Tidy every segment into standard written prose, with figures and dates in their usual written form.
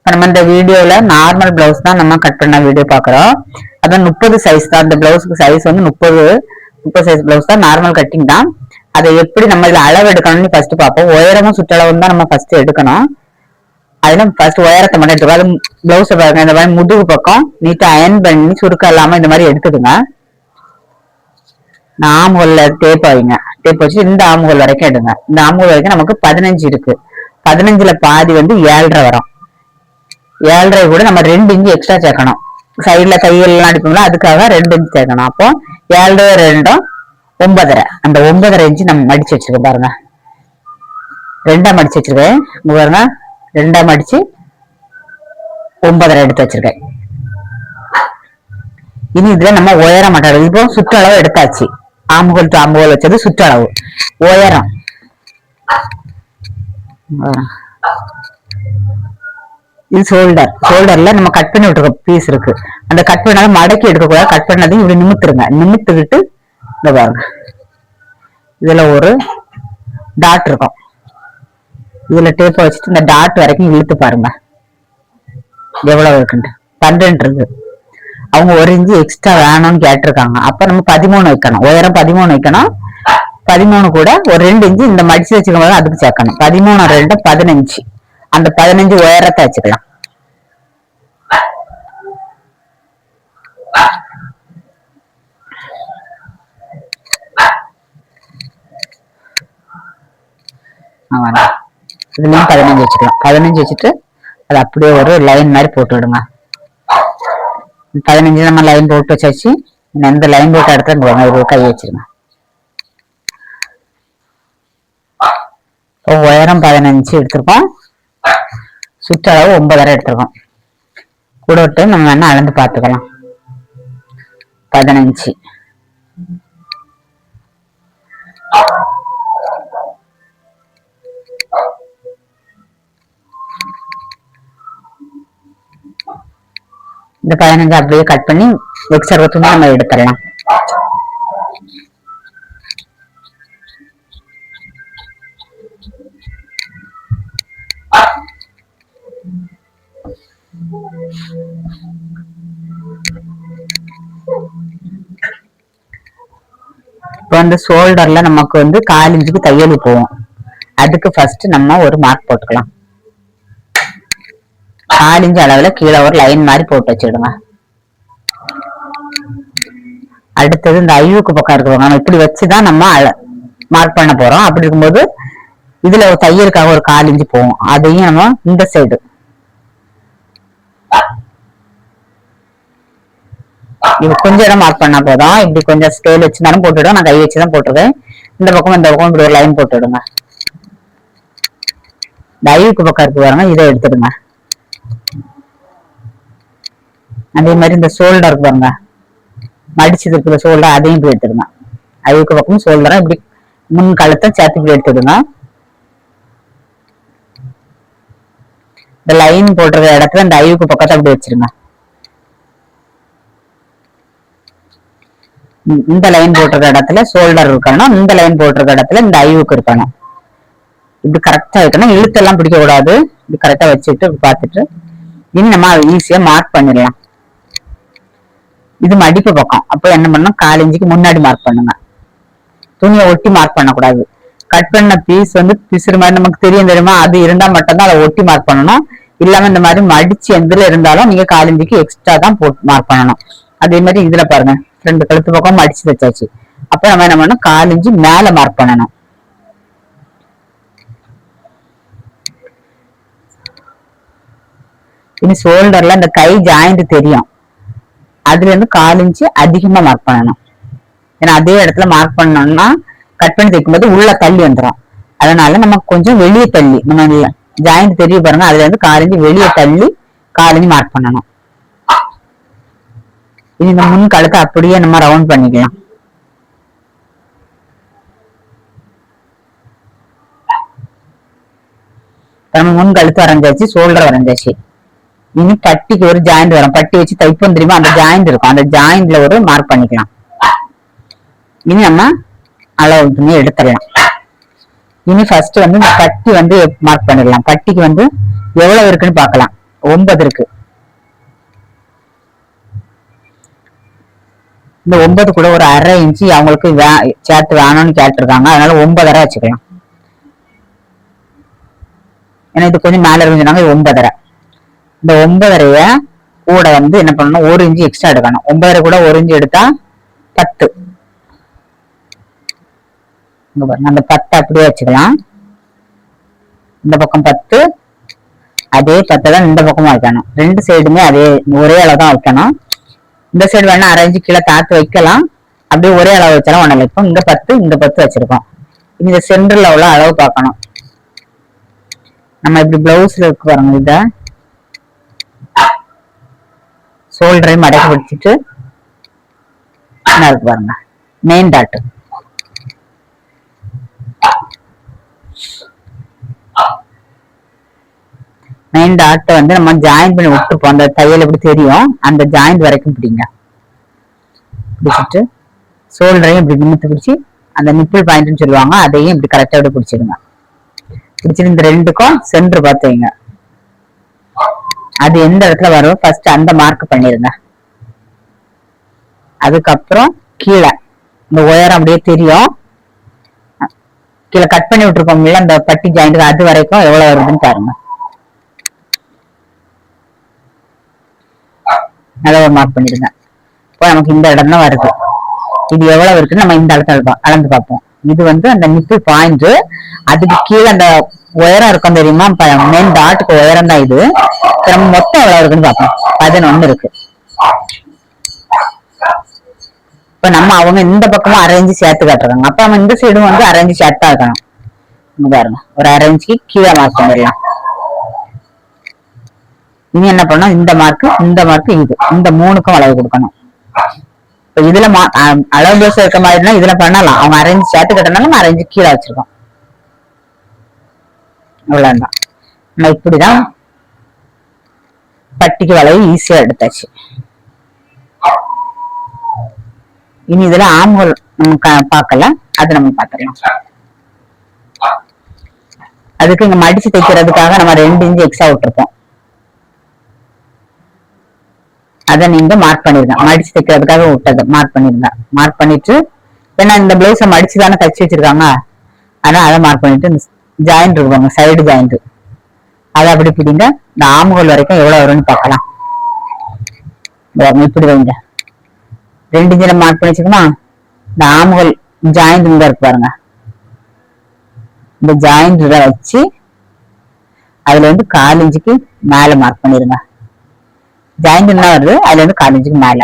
இப்ப நம்ம இந்த வீடியோல நார்மல் பிளவுஸ் தான் நம்ம கட் பண்ண வீடியோ பாக்குறோம். அதான் 30 சைஸ் தான். இந்த பிளவுஸ்க்கு சைஸ் வந்து 30 சைஸ் பிளவுஸ் தான், நார்மல் கட்டிங் தான். அதை எப்படி நம்ம இதுல அளவு எடுக்கணும்னு ஃபர்ஸ்ட் பார்ப்போம். உயரமும் சுற்றளவும் தான் நம்ம ஃபர்ஸ்ட் எடுக்கணும். அதுல ஃபர்ஸ்ட் உயரத்தை மட்டும் எடுத்துக்கோ. அது பிளவுஸ் பாருங்க, இந்த மாதிரி முதுகு பக்கம் நீட்டா அயன் பண்ணி சுருக்கம் இல்லாம இந்த மாதிரி எடுத்துக்குங்க. ஆம்ஹோல்ல டேப் வைங்க. டேப் வச்சு இந்த ஆம்ஹோல் வரைக்கும் எடுங்க. இந்த ஆம்ஹோல் வரைக்கும் நமக்கு 15 இருக்கு. 15ல பாதி வந்து 7.5 வரும். 7.5 கூட நம்ம 2 இன்ச்சு எக்ஸ்ட்ரா சேர்க்கணும். சைட்ல கைகள் எல்லாம் அடிப்போம்ல, அதுக்காக 2 இன்ச்சு சேர்க்கணும். அப்போ 7.5 2 9.5. அந்த 9.5 இன்ச்சு நம்ம மடிச்சு வச்சிருக்கோம் பாருங்க. 2ஆ மடிச்சு வச்சிருக்கேன் பாருங்க. 2ஆ மடிச்சு 9.5 எடுத்து வச்சிருக்கேன். இனி இதுல நம்ம உயரம் மட்டும் இப்போ சுற்றளவு எடுத்தாச்சு. ஆம்புகோல் டு ஆம்புகோல் வச்சது சுற்றளவு. உயரம் இது ஷோல்டர். ஷோல்டர்ல நம்ம கட் பண்ணி விட்டுருக்க பீஸ் இருக்கு. அந்த கட் பண்ணாலும் மடக்கி எடுக்க கூடாது. கட் பண்ணதையும் இப்படி நிமித்துருங்க. நிமித்துக்கிட்டு இந்த பாருங்க, இதுல ஒரு டாட் இருக்கும். இதுல டேப்பை வச்சுட்டு இந்த டாட் வரைக்கும் இழுத்து பாருங்க எவ்வளவு இருக்குன்ட்டு. 12 இருக்கு. அவங்க 1 இன்ச்சு எக்ஸ்ட்ரா வேணும்னு கேட்டிருக்காங்க. அப்ப நம்ம 13 வைக்கணும். உயரம் 13 வைக்கணும். 13 கூட ஒரு 2 இன்ச்சு இந்த மடிச்சு வச்சுக்கும் போது அதுக்கு சேர்க்கணும். 13 2 15. அந்த 15 உயரத்தை வச்சுக்கலாம். இதுலயும் 15 வச்சுக்கலாம். 15 வச்சுட்டு அது அப்படியே ஒரு லைன் மாதிரி போட்டு விடுங்க. 15 நம்ம லைன் போட்டு வச்சாச்சு. இந்த லைன் போட்டு இடத்துல ஒரு கை வச்சிருங்க. உயரம் 15 எடுத்திருக்கோம். சுற்றளவு 9.5 எடுத்திருக்கோம். கூட விட்டு நம்ம வேணா அளந்து பார்த்துக்கலாம். 15 இந்த 15 அப்படியே கட் பண்ணி எக்ஸ்ட்ரா துணி நம்ம எடுத்துடலாம். இப்போ வந்து ஷோல்டர்ல நமக்கு வந்து 4 இன்ச்சுக்கு தையல் போவோம். அதுக்கு ஃபர்ஸ்ட் நம்ம ஒரு மார்க் போட்டுக்கலாம். 4 இன்ச்சு அளவுல கீழே ஒரு லைன் மாதிரி போட்டு வச்சிடுங்க. அடுத்தது இந்த ஐவுக்கு பக்கம் இருக்கிறோம். நம்ம இப்படி வச்சுதான் நம்ம மார்க் பண்ண போறோம். அப்படி இருக்கும்போது இதுல ஒரு தையலுக்காக ஒரு 4 இன்ச்சு போவோம். அதையும் நம்ம இந்த சைடு இது கொஞ்சம் இடம் மார்க் பண்ணா போதும். இப்படி கொஞ்சம் ஸ்கேல் வச்சுருந்தாலும் போட்டுவிடும். நான் கை வச்சுதான் போட்டிருக்கேன். இந்த பக்கம் இப்படி ஒரு லைன் போட்டு விடுங்க. இந்த ஐவுக்கு பக்கம் இருக்கு பாருங்க, இதை எடுத்துடுங்க. அதே மாதிரி இந்த ஷோல்டர் பாருங்க, மடிச்சது இருக்கிற ஷோல்டர், அதையும் இப்படி எடுத்துடுங்க. ஐவுக்கு பக்கம் ஷோல்டரை இப்படி முன் கழுத்தை சேர்த்து இப்படி எடுத்துடுங்க. இந்த லைன் போட்டிருக்க இடத்துல இந்த ஐவுக்கு பக்கத்தை அப்படி வச்சிருங்க. இந்த லைன் போட்டிருக்க இடத்துல ஷோல்டர் இருக்கணும். இந்த லைன் போட்டிருக்க இடத்துல இந்த ஐவுக்கு இருக்கணும். இப்படி கரெக்டா இருக்கணும். இழுத்தெல்லாம் பிடிக்க கூடாது. இப்படி கரெக்டா வச்சுட்டு பார்த்துட்டு இனி நம்ம ஈஸியா மார்க் பண்ணிடலாம். இது மடிப்பு பக்கம். அப்போ என்ன பண்ணணும், 4 இன்ச்சுக்கு முன்னாடி மார்க் பண்ணுங்க. துணியை ஒட்டி மார்க் பண்ணக்கூடாது. கட் பண்ண பீஸ் வந்து பிசுறு மாதிரி நமக்கு தெரியுமா, அது இருந்தா மட்டும்தான் அதை ஒட்டி மார்க் பண்ணணும். இல்லாம இந்த மாதிரி மடிச்சு எதுல இருந்தாலும் நீங்க 4 இன்ச்சுக்கு எக்ஸ்ட்ரா தான் போட்டு மார்க் பண்ணணும். அதே மாதிரி இதுல பாருங்க, 2 கழுத்து பக்கம் மடிச்சு வச்சாச்சு. அப்ப நம்ம என்ன பண்ணணும், 4 இன்ச்சு மேல மார்க் பண்ணணும். இனி ஷோல்டர்ல இந்த கை ஜாயிண்ட் தெரியும். அதுல இருந்து 4 இன்ச்சு அதிகமா மார்க் பண்ணணும். ஏன்னா அதே இடத்துல மார்க் பண்ணோம்னா கட் பண்ணி தைக்கும் போது உள்ள தள்ளி வந்துடும். அதனால நம்ம கொஞ்சம் வெளியே தள்ளி, நம்ம ஜாயிண்ட் தெரிய பாருங்க, அதுல இருந்து 4 இன்ச்சு வெளியே தள்ளி 4 இன்ச்சு மார்க் பண்ணணும். இனி இந்த முன் கழுத்தை அப்படியே நம்ம ரவுண்ட் பண்ணிக்கலாம். நம்ம முன் கழுத்து வரைஞ்சாச்சு, ஷோல்டர் வரைஞ்சாச்சு. இனி பட்டிக்கு ஒரு ஜாயிண்ட் வரும். பட்டி வச்சு தைப்போம் தெரியுமா, அந்த ஜாயிண்ட் இருக்கும். அந்த ஜாயிண்ட்ல ஒரு மார்க் பண்ணிக்கலாம். இனி நம்ம அளவு துணி எடுத்துடலாம். இனி ஃபர்ஸ்ட் வந்து இந்த பட்டி வந்து மார்க் பண்ணிடலாம். பட்டிக்கு வந்து எவ்வளவு இருக்குன்னு பார்க்கலாம். 9 இருக்கு. இந்த 9 கூட ஒரு 1/2 இன்ச்சு அவங்களுக்கு சேர்த்து வேணும்னு கேட்டிருக்காங்க. அதனால 9.5 வச்சுக்கலாம். ஏன்னா இது கொஞ்சம் மேல இருக்கு சொன்னாங்க. 9.5. இந்த 9.5 கூட வந்து என்ன பண்ணணும், 1 இன்ச்சு எக்ஸ்ட்ரா எடுக்கணும். 9.5 கூட 1 இன்ச்சு எடுத்தா 10. இங்க பாருங்க, அந்த 10 அப்படியே வச்சுக்கலாம். இந்த பக்கம் 10, அதே 10 தான் இந்த பக்கமும் வைக்கணும். 2 சைடுமே அதே ஒரே அளவு தான் வைக்கணும். இந்த சைடு வேணா 1/2 இன்ச்சு கீழே தாத்து வைக்கலாம். அப்படியே ஒரே அளவு வச்சாலும் ஒண்ணு வைப்போம். இங்க 10, இங்க 10 வச்சிருக்கோம். இந்த சென்டர்ல உள்ள அளவு பார்க்கணும். நம்ம இப்படி பிளவுஸ்ல இருக்கு பாருங்க, இத ஷோல்டரையும் மடக்கி பிடிச்சிட்டு இருக்கு பாருங்க, மெயின் டாட். மெயின் டாட் வந்து நம்ம ஜாயின் பண்ணி விட்டுருப்போம். அந்த தையல் எப்படி தெரியும், அந்த ஜாயிண்ட் வரைக்கும் பிடிங்க. பிடிச்சிட்டு ஷோல்டரையும் இப்படி நிமித்து பிடிச்சி, அந்த நிப்பிள் பாயிண்ட்னு சொல்லுவாங்க, அதையும் இப்படி கரெக்டா இப்படி பிடிச்சிடுங்க. பிடிச்சிட்டு இந்த 2க்கும் சென்டர் பார்த்து வைங்க. அது எந்த இடத்துல வரும் ஃபர்ஸ்ட் அந்த மார்க் பண்ணிருங்க. அதுக்கப்புறம் கீழே இந்த உயரம் அப்படியே தெரியும். கீழே கட் பண்ணி விட்டுருக்கோம் இல்ல அந்த பட்டி ஜாயிண்ட், அது வரைக்கும் எவ்வளவு வருதுன்னு பாருங்க. நல்லா மார்க் பண்ணிடுங்க. இப்போ நமக்கு இந்த இடம் தான் வருது. இது எவ்வளவு இருக்குன்னு நம்ம இந்த இடத்துல அளந்து பார்ப்போம். இது வந்து அந்த நிப்பிள் பாயிண்ட், அதுக்கு கீழே அந்த உயரம் இருக்கும் தெரியுமா, மெயின் டாட்டுக்கு உயரம் தான் இது. நம்ம மொத்தம் எவ்வளவு இருக்குன்னு பார்ப்போம். 11 இருக்கு. இப்ப நம்ம அவங்க இந்த பக்கமும் 1/2 இன்ச்சு சேர்த்து காட்டுறாங்க. அப்ப நம்ம இந்த சைடும் வந்து 1/2 இன்ச்சு சேர்த்தா இருக்கணும். இங்க பாருங்க, ஒரு 1/2 இன்ச்சுக்கு கீழே மார்க் பண்ணிடலாம். இனி என்ன பண்ணணும், இந்த மார்க் இது, இந்த 3க்கும் அளவு கொடுக்கணும். இப்ப இதுல அளவு பேச இருக்க மாதிரினா இதுல பண்ணலாம். அவங்க 1/2 இன்ச்சு சேர்த்து கட்டினாலும் நம்ம 1/2 இன்ச்சு கீழே வச்சிருக்கோம். அவ்வளவுதான். நம்ம இப்படிதான் பட்டிக்கு வளைவு ஈஸியா எடுத்தாச்சு. இனி இதுல ஆம்ஹோல் நம்ம பார்க்கல, அது நம்ம பார்த்துக்கலாம். அதுக்கு இங்க மடிச்சு தைக்கிறதுக்காக நம்ம 2 இன்ச்சு எக்ஸ்ட்ரா விட்டுருப்போம். அதை நீங்க மார்க் பண்ணிருங்க. மடிச்சு தைக்கிறதுக்காக விட்டது மார்க் பண்ணிருங்க. மார்க் பண்ணிட்டு, ஏன்னா இந்த பிளவுஸை மடிச்சுதானே தைச்சு வச்சிருக்காங்க, ஆனா அதை மார்க் பண்ணிட்டு இந்த ஜாயிண்ட் இருக்குவாங்க, சைடு ஜாயிண்ட், அதை அப்படி பிடிங்க. இந்த ஆம்ஹோல் வரைக்கும் எவ்வளவு வரும்னு பார்க்கலாம். இப்படி வைங்க. 2 இன்ச்சு மார்க் பண்ணி வச்சுக்கோமா. இந்த ஆம்ஹோல் ஜாயிண்ட் இங்க இருக்கு பாருங்க, இந்த ஜாயிண்ட் வச்சு அதுல வந்து 1/4 இன்ச்சுக்கு மேல மார்க் பண்ணிருங்க. ஜாயிண்ட் என்ன வருது, அதுல இருந்து 1/4 இன்ச்சுக்கு மேல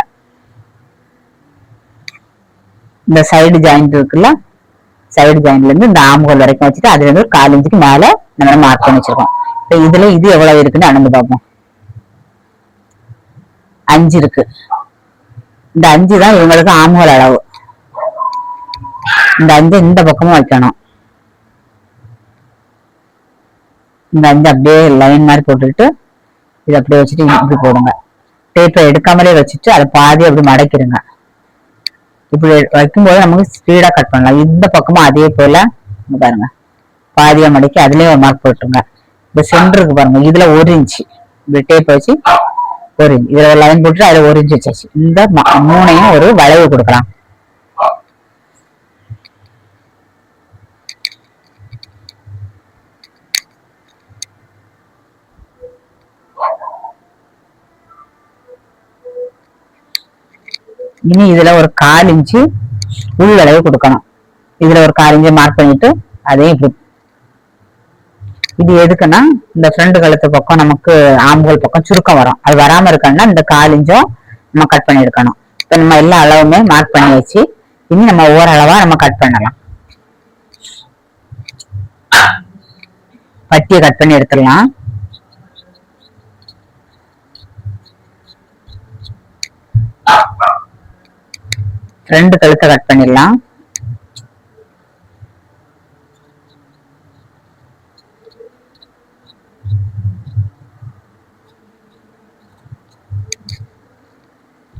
இந்த சைடு ஜாயிண்ட் இருக்குல்ல, சைடு ஜாயிண்ட்ல இருந்து இந்த ஆம்ஹோல் வரைக்கும் வச்சுட்டு அதுல இருந்து 1/4 இன்ச்சுக்கு மேல நம்ம மார்க் பண்ணி வச்சிருக்கோம். இப்ப இதுல இது எவ்வளவு இருக்குன்னு அளந்து பார்ப்போம். 5 இருக்கு. இந்த 5 தான் இவங்களுக்கு ஆம்ஹோல் அளவு. இந்த 5 இந்த பக்கமும் வைக்கணும். இந்த 5 அப்படியே லைன் மாதிரி போட்டுக்கிட்டு இதை அப்படியே வச்சுட்டு இப்படி போடுங்க. டேப்பை எடுக்காமலே வச்சுட்டு அதை பாதி அப்படி மடக்கிடுங்க. இப்படி வைக்கும்போது நமக்கு ஸ்பீடா கட் பண்ணலாம். இந்த பக்கமும் அதே போல பாருங்க, பாதியா மடக்கி அதுலயே ஒரு மார்க் போட்டுருங்க. இந்த சென்டருக்கு பாருங்க, இதுல 1 இன்ச்சு இப்படி டேப் வச்சு 1 இன்ச்சு இதுல லைன் போட்டு அதுல 1 இன்ச்சு வச்சாச்சு. இந்த 3ஐயும் ஒரு வளைவு கொடுக்கலாம். இனி இதுல ஒரு 1/4 இன்ச்சு உள் வளைவு கொடுக்கணும். இதுல ஒரு 1/4 இன்ச்சு மார்க் பண்ணிட்டு அதையும் இது எதுக்குன்னா, இந்த ஃப்ரண்ட் கழுத்து பக்கம் நமக்கு ஆம்ஹோல் பக்கம் சுருக்கம் வரும். அது வராம இருக்கணும்னா இந்த 1/4 இன்ச்சும் நம்ம கட் பண்ணி எடுக்கணும். இப்ப நம்ம எல்லா அளவுமே மார்க் பண்ணி வச்சு இனி நம்ம ஒவ்வொரு அளவா நம்ம கட் பண்ணலாம். பட்டியை கட் பண்ணி எடுத்துடலாம். ஃப்ரண்ட் கழுத்தை கட் பண்ணிடலாம்.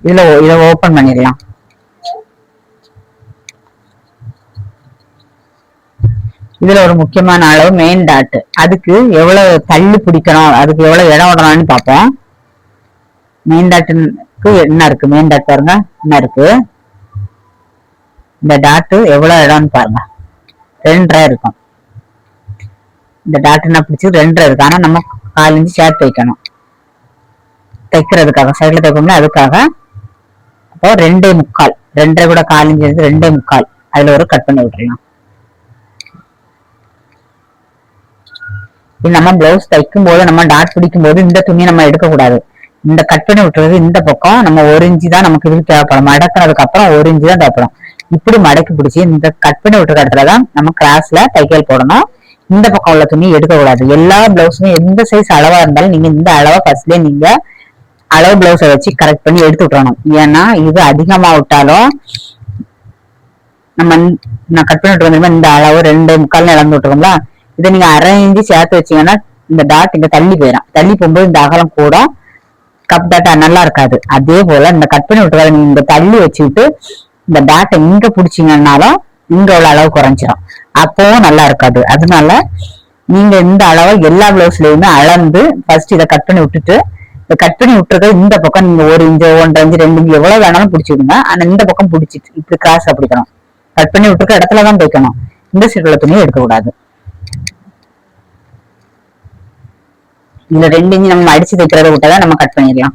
இதை ஓபன் பண்ணிடலாம். இதுல இதுல ஒரு முக்கியமான அளவு மெயின் டாட். அதுக்கு எவ்வளவு தள்ளி பிடிக்கணும், அதுக்கு எவ்வளவு இடம் விடணும்னு பார்ப்போம். மெயின் டாட்டுக்கு என்ன இருக்கு, மெயின் டாட் பாருங்க என்ன இருக்கு, இந்த டாட்டு எவ்வளவு இடம்னு பாருங்க, 2.5 இருக்கும். இந்த டாட் என்ன பிடிச்சி 2.5 இருக்கு. ஆனா நம்ம 4 இன்ச்சு சேர்த்து வைக்கணும் தைக்கிறதுக்காக, சைட்ல தைப்போம்ல அதுக்காக. அப்போ 2.25, 2.5 கூட 4 இன்ச்சு எடுத்து 2.25 அதுல ஒரு கட் பண்ணி விட்டுறலாம். நம்ம பிளவுஸ் தைக்கும் போது நம்ம டாட் பிடிக்கும் போது இந்த துணியை நம்ம எடுக்க கூடாது. இந்த கட் பண்ணி விட்டுறது இந்த பக்கம் நம்ம 1 இன்ச்சு தான் நமக்கு இதுக்கு தேவைப்படும். மடக்கினதுக்கு அப்புறம் 1 இன்ச்சு தான் தேவைப்படும். இப்படி மடக்கி பிடிச்சி இந்த கட் பண்ணி விட்டுற இடத்துலதான் நம்ம கிராஸ்ல தையல் போடணும். இந்த பக்கம் உள்ள துணி எடுக்க கூடாது. எல்லா பிளவுஸுமே எந்த சைஸ் அளவா இருந்தாலும் நீங்க இந்த அளவை ஃபர்ஸ்ட்லயே நீங்க அளவு பிளவுஸை வச்சு கரெக்ட் பண்ணி எடுத்து விட்டுறணும். ஏன்னா இது அதிகமா விட்டாலும் நம்ம நான் கட் பண்ணி விட்டு இந்த அளவு 2.25 இழந்து விட்டுருக்கோம்ல, இதை நீங்க 1/2 இன்ச்சு சேர்த்து வச்சீங்கன்னா இந்த டாட் இங்க தள்ளி போயிடும். தள்ளி போகும்போது இந்த அகலம் கூட கப் டாட்டா நல்லா இருக்காது. அதே போல இந்த கட் பண்ணி விட்டுறத நீங்க இங்க தள்ளி வச்சுக்கிட்டு இந்த டாட்டை இங்க பிடிச்சீங்கன்னாலும் இங்க உள்ள அளவு குறைஞ்சிடும், அப்பவும் நல்லா இருக்காது. அதனால நீங்க இந்த அளவை எல்லா பிளவுஸ்லயுமே அளந்து ஃபர்ஸ்ட் இதை கட் பண்ணி விட்டுட்டு, இந்த கட் பண்ணி விட்டுறது இந்த பக்கம் நீங்க 1 இன்ச்சு 1.5 இன்ச்சு 2 இன்ச்சு எவ்வளவு வேணாலும் பிடிச்சிடுங்க. ஆனா இந்த பக்கம் பிடிச்சிட்டு இப்படி கிராஸ் பிடிக்கணும். கட் பண்ணி விட்டுருக்க இடத்துலதான் தைக்கணும். இந்த சைடு உள்ள துணியை எடுக்க கூடாது. இதுல 2 இன்ச்சு நம்ம அடிச்சு தைக்கிறத விட்டதான் நம்ம கட் பண்ணிடலாம்.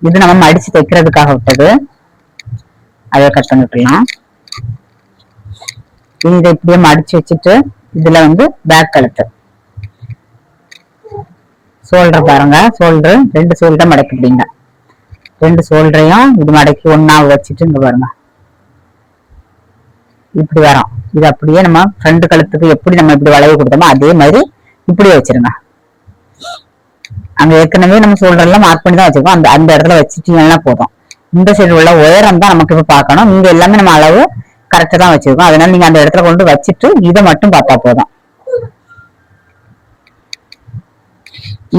இது நம்ம அடிச்சு தைக்கிறதுக்காக விட்டது, அதை கட் பண்ணி விட்டுலாம். இதை இப்படியே மடிச்சு வச்சுட்டு இதுல பேக் கழுத்து சோல்டர் பாருங்க, சோல்டர் 2 சோல்டர் மடக்கிட்டீங்க. 2 சோல்டரையும் இது மடக்கி ஒன்னா வச்சுட்டு இங்க பாருங்க இப்படி வரும். இது அப்படியே நம்ம ஃப்ரண்ட் கழுத்துக்கு எப்படி நம்ம இப்படி வளைவு கொடுத்தோமோ அதே மாதிரி இப்படியே வச்சிருங்க. அங்க ஏற்கனவே நம்ம சோல்டர் எல்லாம் மார்க் பண்ணி தான் வச்சிருக்கோம். அந்த இடத்துல வச்சுட்டீங்கன்னா போதும். இந்த சைடு உள்ள உயரம் தான் நமக்கு இப்ப பார்க்கணும். இங்க எல்லாமே நம்ம அளவு கரெக்டா தான் வச்சிருக்கோம். அதனால நீங்க அந்த இடத்துல கொண்டு வச்சுட்டு இதை மட்டும் பார்த்தா போதும்.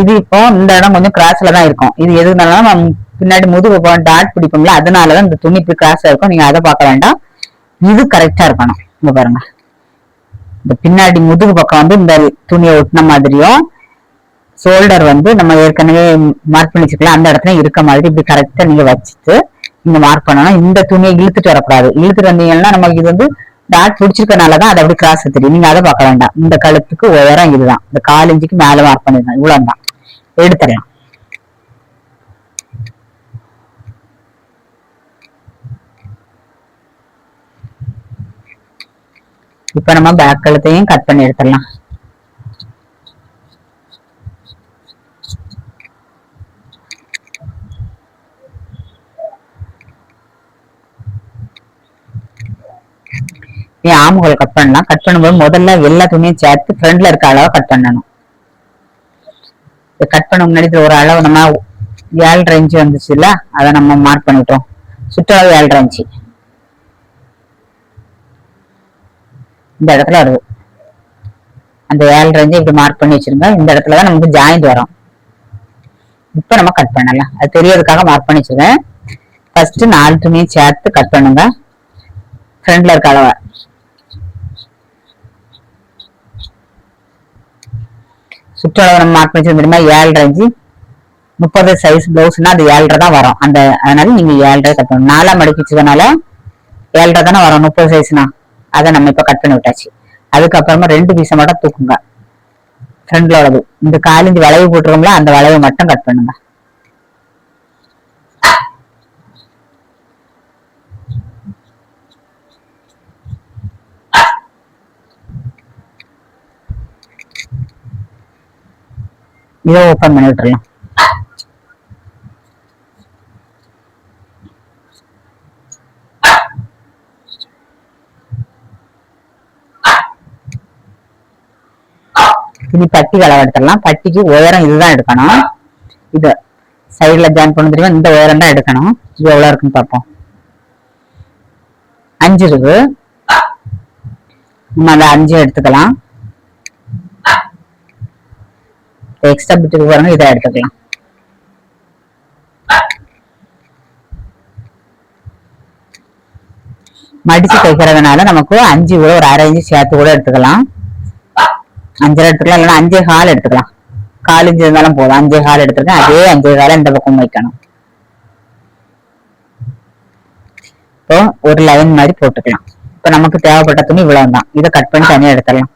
இது இப்போ இந்த இடம் கொஞ்சம் கிராஸ்ல தான் இருக்கும். இது எதுனாலும் நம்ம பின்னாடி முதுகு டாட் பிடிப்போம்ல, அதனாலதான் இந்த துணி இப்படி கிராஸா இருக்கும். நீங்க அதை பார்க்க வேண்டாம், இது கரெக்டா இருக்கணும். இங்க பாருங்க, இந்த பின்னாடி முதுகு பக்கம் இந்த துணியை ஒட்டின மாதிரியும் ஷோல்டர் நம்ம ஏற்கனவே மார்க் பண்ணி வச்சுக்கலாம் அந்த இடத்துல இருக்க மாதிரி இப்படி கரெக்டா நீங்க வச்சுட்டு நீங்க மார்க் பண்ணணும். இந்த துணியை இழுத்துட்டு வரக்கூடாது. இழுத்துட்டு வந்தீங்கன்னா நமக்கு இது டாட் பிடிச்சிருக்கனாலதான் அதை அப்படி கிராஸ் தெரியும். நீங்க அதை பார்க்க வேண்டாம். இந்த கழுத்துக்கு உயரம் இதுதான், இந்த 4 இன்ச்சுக்கு மேல மார்க் பண்ணிருந்தேன், இவ்வளவுதான். எடுத்துடலாம். இப்ப நம்ம பேக் கழுத்தையும் கட் பண்ணி எடுத்துடலாம். ஆமுகள் கட் பண்ணலாம். கட் பண்ணும்போது முதல்ல எல்லா துணியும் சேர்த்து ஃப்ரண்ட்ல இருக்க அளவை கட் பண்ணணும். கட் பண்ண முன்னாடி ஒரு அளவு நம்ம 7.5 இன்ச்சு வந்துச்சுல்ல, அதை நம்ம மார்க் பண்ணிட்டோம். சுற்றளவு 7.5 இன்ச்சு இந்த இடத்துல வருது. அந்த 7.5 இன்ச்சு இப்படி மார்க் பண்ணி வச்சிருங்க. இந்த இடத்துலதான் நமக்கு ஜாயிண்ட் வரும். இப்ப நம்ம கட் பண்ணலாம். அது தெரியறதுக்காக மார்க் பண்ணி வச்சிருக்கேன். ஃபர்ஸ்ட் 4 துணியும் சேர்த்து கட் பண்ணுங்க ஃப்ரண்ட்ல இருக்க அளவை. சுற்றளவு நம்ம மார்க் பண்ணி தெரியுமா, 7.5 இன்ச்சு. 30 சைஸ் பிளவுஸ்னா அது 7.5 தான் வரும். அதனால நீங்க 7.5 கட் பண்ணணும். 4 மடக்கி வச்சதுனால 7.5 தானே வரும் 30 சைஸ்னா. அதை நம்ம இப்ப கட் பண்ணி விட்டாச்சு. அதுக்கப்புறமா 2 பீஸை மட்டும் தூக்குங்க ஃப்ரண்ட்ல உள்ளது. இந்த 4 இன்ச்சு வளைவு போட்டுருக்கோம்ல, அந்த வளைவு மட்டும் கட் பண்ணுங்க. இதை ஓபன் பண்ணி விட்டுறலாம். இனி பட்டி அளவு எடுத்துடலாம். பட்டிக்கு உயரம் இதுதான் எடுக்கணும். இது சைடுல ஜாயின் பண்ண தெரியுமா, இந்த உயரம் தான் எடுக்கணும். இது எவ்வளவு இருக்குன்னு பார்ப்போம். 5 இருக்கு. நம்ம அந்த 5 எடுத்துக்கலாம். எக்ஸ்ட்ரா பிட்டுக்கு பாருங்க, இதை எடுத்துக்கலாம். மடிச்சு தைக்கிறதுனால நமக்கு 5 கூட ஒரு அரை இன்ச்சு சேர்த்து கூட எடுத்துக்கலாம். 5.5 எடுத்துக்கலாம், இல்லைன்னா 5.25 எடுத்துக்கலாம். 1/4 இன்ச்சு இருந்தாலும் போதும். 5.25 எடுத்துருக்கேன். அதே 5.25 இந்த பக்கம் வைக்கணும். இப்போ ஒரு லைன் மாதிரி போட்டுக்கலாம். இப்ப நமக்கு தேவைப்பட்ட துணி இவ்வளவுதான். இதை கட் பண்ணி தனியா எடுத்துடலாம்.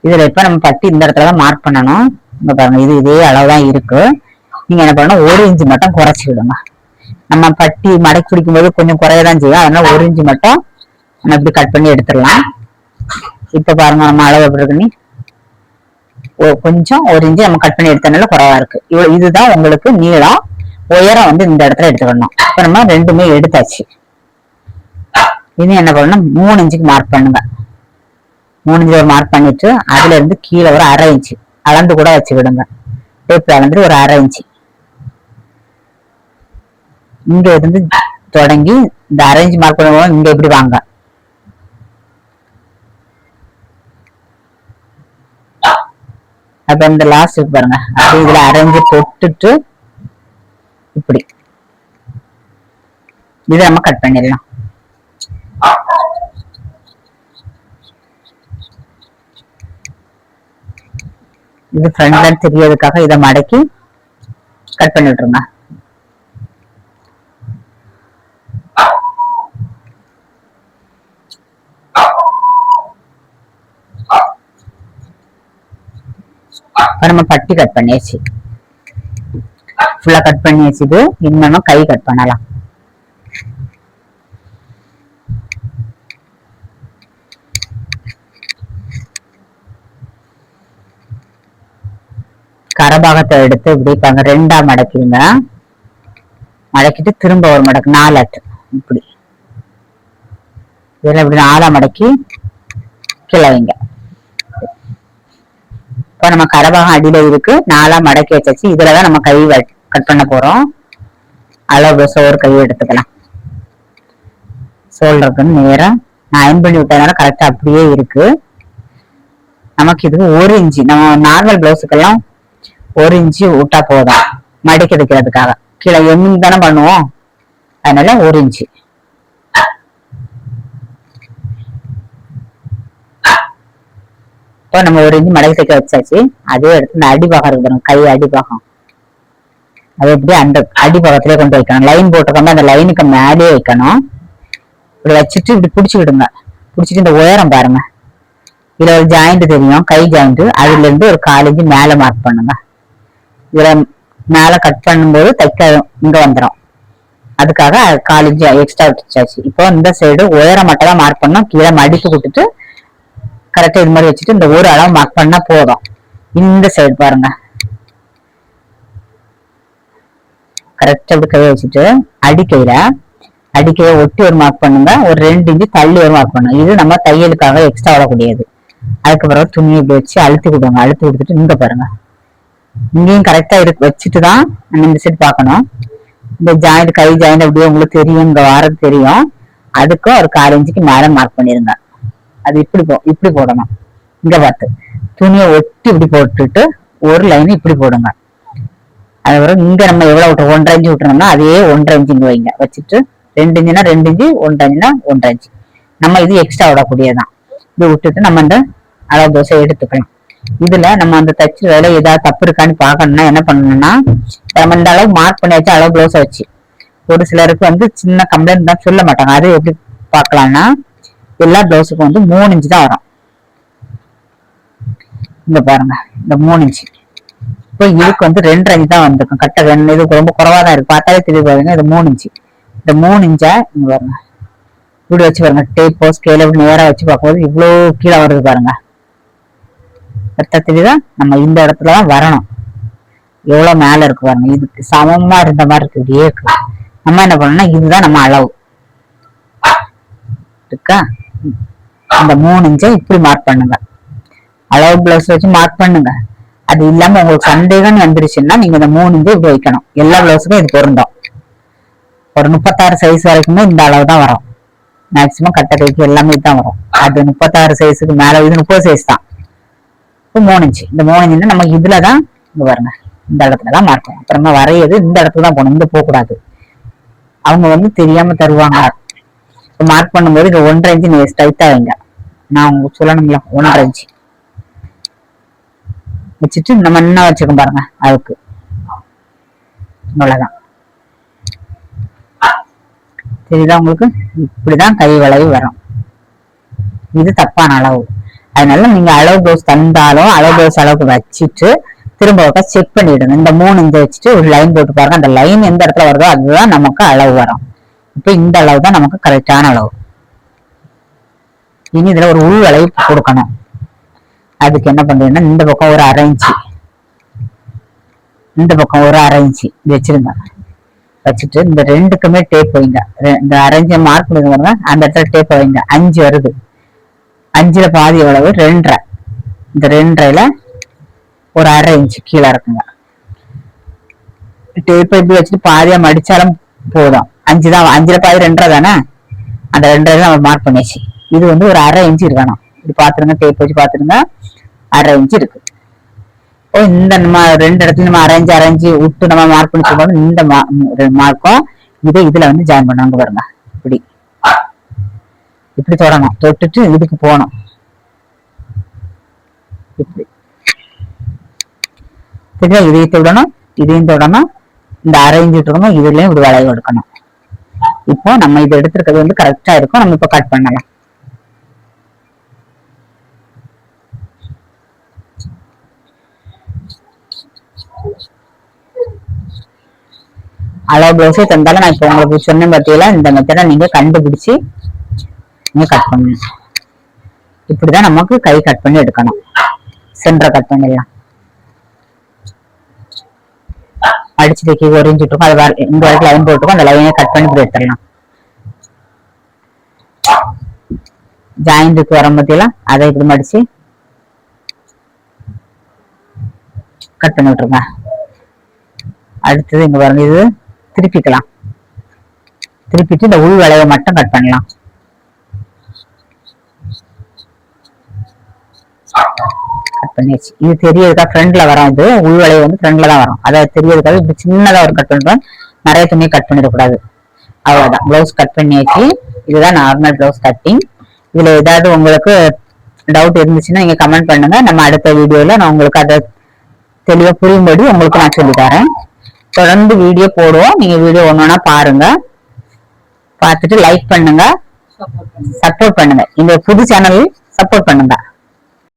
இதுல இப்ப நம்ம பட்டி இந்த இடத்துலதான் மார்க் பண்ணணும். இங்க பாருங்க, இது இதே அளவுதான் இருக்கு. நீங்க என்ன பண்ணணும், 1 இன்ச்சு மட்டும் குறைச்சி விடுங்க. நம்ம பட்டி மடக்கி பிடிக்கும் போது கொஞ்சம் குறையதான் செய்யும். அதனால 1 இன்ச்சு மட்டும் நம்ம இப்படி கட் பண்ணி எடுத்துடலாம். இப்ப பாருங்க, நம்ம அளவு எப்படி இருக்குன்னு கொஞ்சம் 1 இன்ச்சு நம்ம கட் பண்ணி எடுத்தனால குறைவா இருக்கு. இதுதான் உங்களுக்கு நீளம். உயரம் வந்து இந்த இடத்துல எடுத்துக்கணும். இப்ப நம்ம ரெண்டுமே எடுத்தாச்சு. இனி என்ன பண்ணணும், 3 இன்ச்சுக்கு மார்க் பண்ணுங்க. 3 இன்ச்சு மார்க் பண்ணிட்டு அதுல இருந்து கீழே ஒரு அரை இன்ச்சு அளந்து கூட வச்சுக்கிடுங்க. டேப்ல அளந்து ஒரு அரை இன்ச்சு இங்க இருந்து தொடங்கி இந்த அரை இன்ச்சு மார்க் பண்ணுவோம். இங்க எப்படி வாங்க, அப்ப இந்த லாஸ்ட் பாருங்க, அப்படி இதுல அரை இன்ச்சு போட்டுட்டு இப்படி இதை நம்ம கட் பண்ணிடலாம். இது ஃப்ரண்ட்ல தெரியறதுக்காக இதை மடக்கி கட் பண்ணி விட்டுருங்க. நம்ம பட்டி கட் பண்ணியாச்சு, ஃபுல்லா கட் பண்ணி வச்சுது. இன்னும் கை கட் பண்ணலாம். கரபாகத்தை எடுத்து இப்படி பாருங்க, 2ஆ மடக்கிடுங்க. மடக்கிட்டு திரும்ப ஒரு மடக்கு 4 அட்டு இப்படி இதெல்லாம் இப்படி 4ஆ மடக்கி கிளவிங்க. இப்ப நம்ம கரபாகம் அடியில இருக்கு, 4ஆ மடக்கி வச்சாச்சு. இதுலதான் நம்ம கை கட் பண்ண போறோம். அளவு சோறு கை எடுத்துக்கலாம். சோல்டருக்குன்னு நேரம் நான் அயன் பண்ணி விட்டதுனால கரெக்டா அப்படியே இருக்கு. நமக்கு இது 1 இன்ச்சு. நம்ம நார்மல் பிளவுஸுக்கெல்லாம் 1 இன்ச்சு விட்டா போதும், மடிக்க வைக்கிறதுக்காக. கீழே எம்மிங் தானே பண்ணுவோம், அதனால 1 இன்ச்சு. இப்போ நம்ம 1 இன்ச்சு மடக்கி தைக்க வச்சாச்சு. அதே எடுத்து இந்த அடிபாகம் இருக்கு, கை அடிபாகம், அது எப்படி அந்த அடிபாகத்திலே கொண்டு வைக்கணும். லைன் போட்டுக்கோங்க, அந்த லைனுக்கு மேலேயே வைக்கணும். இப்படி வச்சுட்டு இப்படி பிடிச்சி விடுங்க. பிடிச்சிட்டு இந்த உயரம் பாருங்க, இதுல ஒரு ஜாயிண்ட் தெரியும், கை ஜாயிண்ட். அதுல இருந்து ஒரு 1/4 இன்ச்சு மேல மார்க் பண்ணுங்க. இதுல மேல கட் பண்ணும்போது தைக்க இங்க வந்துடும். அதுக்காக 1/4 இன்ச்சு எக்ஸ்ட்ரா வச்சாச்சு. இப்போ இந்த சைடு உயரம் மட்டும் தான் மார்க் பண்ணோம். கீழே மடிப்பு கொடுத்துட்டு கரெக்டா இது மாதிரி வச்சுட்டு இந்த ஒரு அளவு மார்க் பண்ணா போதும். இந்த சைடு பாருங்க, கரெக்டா இப்படி கையை வச்சுட்டு அடிக்கையை ஒட்டி ஒரு மார்க் பண்ணுங்க. ஒரு 2 இன்ச்சு தள்ளி ஒரு மார்க் பண்ணுங்க. இது நம்ம தையலுக்காக எக்ஸ்ட்ரா வரக்கூடியது. அதுக்கு பிறகு துணி இப்படி வச்சு அழுத்தி கொடுங்க. அழுத்தி கொடுத்துட்டு இங்க பாருங்க, இங்கேயும் கரெக்டா இருக்கு வச்சுட்டுதான் நம்ம இந்த சைடு பார்க்கணும். இந்த ஜாயிண்ட் கை ஜாயிண்ட் அப்படியே உங்களுக்கு தெரியும், இங்க வாரது தெரியும். அதுக்கும் ஒரு 1/4 இன்ச்சுக்கு மேல மார்க் பண்ணிருங்க. அது இப்படி போடணும். இங்க பார்த்து துணியை ஒட்டி இப்படி போட்டுட்டு ஒரு லைன் இப்படி போடுங்க. அதுக்கப்புறம் இங்க நம்ம எவ்வளவு விட்டு 1/2 இன்ச்சு விட்டுறோம்னா அதே 1/2 இன்ச்சு இங்க வைங்க. வச்சுட்டு 2 இன்ச்சுனா 2 இன்ச்சு, 1/2 இன்ச்சுனா 1/2 இன்ச்சு. நம்ம இது எக்ஸ்ட்ரா விடக்கூடியதான். இது விட்டுட்டு நம்ம இந்த அளவு தோசை எடுத்துக்கலாம். இதுல நம்ம அந்த தச்சு வேலை ஏதாவது தப்பு இருக்கான்னு பாக்கணும்னா என்ன பண்ணணும்னா, நம்ம இந்த அளவு மார்க் பண்ணியாச்சு அளவு பிளவுஸ வச்சு. ஒரு சிலருக்கு வந்து சின்ன கம்ப்ளைண்ட் தான் சொல்ல மாட்டாங்க. அது எப்படி பாக்கலாம்னா, எல்லா பிளவுஸுக்கும் வந்து 3 இன்ச்சு தான் வரும். இங்க பாருங்க, இந்த 3 இன்ச்சு. இப்போ இதுக்கு வந்து 2.5 இன்ச்சு தான் வந்திருக்கும். கட்ட இது ரொம்ப குறைவா தான் இருக்கு, பார்த்தாலே தெரிய பாருங்க. இது 3 இன்ச்சு. இந்த 3 இன்ச்சா இங்க பாருங்க, இப்படி வச்சு பாருங்க. டேப்போ ஸ்கேல இப்படி நேரா வச்சு பார்க்கும்போது இவ்வளவு கீழே வருது பாருங்க. தெரியுதா? நம்ம இந்த இடத்துலதான் வரணும். எவ்வளவு மேல இருக்கு பாருங்க, இதுக்கு சமமா இருந்த மாதிரி இருக்கு. இப்படியே இருக்கு. நம்ம என்ன பண்ணணும்னா, இதுதான் நம்ம அளவு இருக்கா. இந்த 3 இன்ச்சை இப்படி மார்க் பண்ணுங்க. அளவு பிளவுஸ் வச்சு மார்க் பண்ணுங்க. அது இல்லாம உங்களுக்கு சந்தேகம் வந்துருச்சுன்னா நீங்க இந்த 3 இன்ச்சு இப்படி வைக்கணும். எல்லா பிளவுஸுக்கும் இது பொருந்தும். ஒரு 36 சைஸ் வரைக்குமே இந்த அளவு தான் வரும். மேக்சிமம் கட்ட கைக்கு எல்லாமே இதுதான் வரும். அது 36 சைஸுக்கு மேல இது 30 சைஸ் தான். இப்போ 3 இன்ச்சு. இந்த 3 இன்ச்சுன்னா நம்ம இதுலதான் இங்க பாருங்க இந்த இடத்துலதான் மார்க். அப்புறமா வரையது இந்த இடத்துல தான் போகணும், இங்க போக கூடாது. அவங்க தெரியாம தருவாங்க. மார்க் பண்ணும்போது இது 1.5 இன்ச்சு நீங்க ஸ்ட்ரைட்டா வைங்க. நான் உங்களுக்கு சொல்லணும்ல 1.5 இன்ச்சு வச்சுட்டு நம்ம என்ன வச்சுக்கோம் பாருங்க. அதுக்கு அவ்வளவுதான். சரிதா உங்களுக்கு? இப்படிதான் கை வளைவு வரும். இது தப்பான அளவு. அதனால நீங்க அளவு ப்ளவுஸ் தந்தாலும் அளவு ப்ளவுஸ் அளவுக்கு வச்சுட்டு திரும்ப செக் பண்ணிடுங்க. இந்த 3 இன்ச் வச்சுட்டு ஒரு லைன் போட்டு பாருங்க. அந்த லைன் எந்த இடத்துல வருதோ அதுதான் நமக்கு அளவு வரும். இப்ப இந்த அளவு தான் நமக்கு கரெக்டான அளவு. இனி இதுல ஒரு உள் வளைவு கொடுக்கணும். அதுக்கு என்ன பண்றீங்கன்னா இந்த பக்கம் ஒரு 1/2 இன்ச்சு, இந்த பக்கம் ஒரு 1/2 இன்ச்சு வச்சிருங்க. வச்சுட்டு இந்த ரெண்டுக்குமே டேப் வைங்க. இந்த 1/2 இன்ச் மார்க் பண்ணுங்க. அந்த இடத்துல டேப் வைங்க. 5 வருது. 5ல பாதி எவ்வளவு? 2.5. இந்த 2.5ல ஒரு 1/2 இன்ச்சு கீழே இருக்குங்க. டேப் இப்படி வச்சுட்டு பாதியா மடிச்சாலும் போதும். 5 தான். 5ல பாதி 2.5 தானே. அந்த 2.5 நம்ம மார்க் பண்ணியாச்சு. இது ஒரு 1/2 இன்ச்சு இருக்கணும். இது பாத்துருங்க, டேப் வச்சு பாத்துருங்க. 1/2 இன்ச்சு இருக்கு. இந்த நம்ம 2 இடத்துல நம்ம அரைஞ்சு விட்டு நம்ம மார்க் பண்ணி சொல்லுவோம். இந்த மார்க்கும் இதை இதுல ஜாயின் பண்ணுவாங்க பாருங்க. இப்படி தொடணும். தொட்டுட்டு இதுக்கு போகணும். இப்படி இதையும் தொடணும், இதையும் தொடணும். இந்த 1/2 இன்ச்சு தொடணும். இதுலயும் இப்படி வளைவு எடுக்கணும். இப்போ நம்ம இது எடுத்துருக்கிறது கரெக்டா இருக்கும். நம்ம இப்ப கட் பண்ணலாம். அளவு ப்ளவுஸே தந்தாலும் நான் இப்ப உங்களுக்கு சொன்னேன் பார்த்தீங்களா, இந்த மெத்தடை நீங்க கண்டுபிடிச்சு நீங்க கட் பண்ணணும். இப்படிதான் நமக்கு கை கட் பண்ணி எடுக்கணும். சென்டரை கட் பண்ணிடலாம். அடிச்சு தைக்கி ஒரிஞ்சிட்டு இருக்கும். அது இந்த இடத்துல லைன் போட்டுருக்கும். அந்த லைனை கட் பண்ணி இப்படி எடுத்துடலாம். ஜாயிண்ட்டுக்கு வர பார்த்தீங்களா, அதை இப்படி மடிச்சு கட் பண்ணி விட்டுருங்க. அடுத்தது இங்க பாருங்க, இது திருப்பிக்கலாம். திருப்பிட்டு இந்த உள் வளைவை மட்டும் கட் பண்ணலாம். கட் பண்ணியாச்சு. இது தெரியறதுக்கா ஃப்ரண்ட்ல வரும். இது உள் வளைவு ஃப்ரண்ட்ல தான் வரும். அதை தெரியறதுக்காக இப்படி சின்னதா ஒரு கட் பண்றோம். நிறைய துணியை கட் பண்ணிடக்கூடாது. அவ்வளவுதான். பிளவுஸ் கட் பண்ணியாச்சு. இதுதான் நார்மல் பிளவுஸ் கட்டிங். இதுல ஏதாவது உங்களுக்கு டவுட் இருந்துச்சுன்னா நீங்க கமெண்ட் பண்ணுங்க. நம்ம அடுத்த வீடியோல நான் உங்களுக்கு அதை தெளிவா புரியும்படி உங்களுக்கு நான் சொல்லி தரேன். தொடர்ந்து வீடியோ போடுவோம். நீங்க வீடியோ ஒன்னொன்னா பாருங்க. பார்த்துட்டு லைக் பண்ணுங்க, சப்போர்ட் பண்ணுங்க. இந்த புது சேனல் சப்போர்ட் பண்ணுங்க.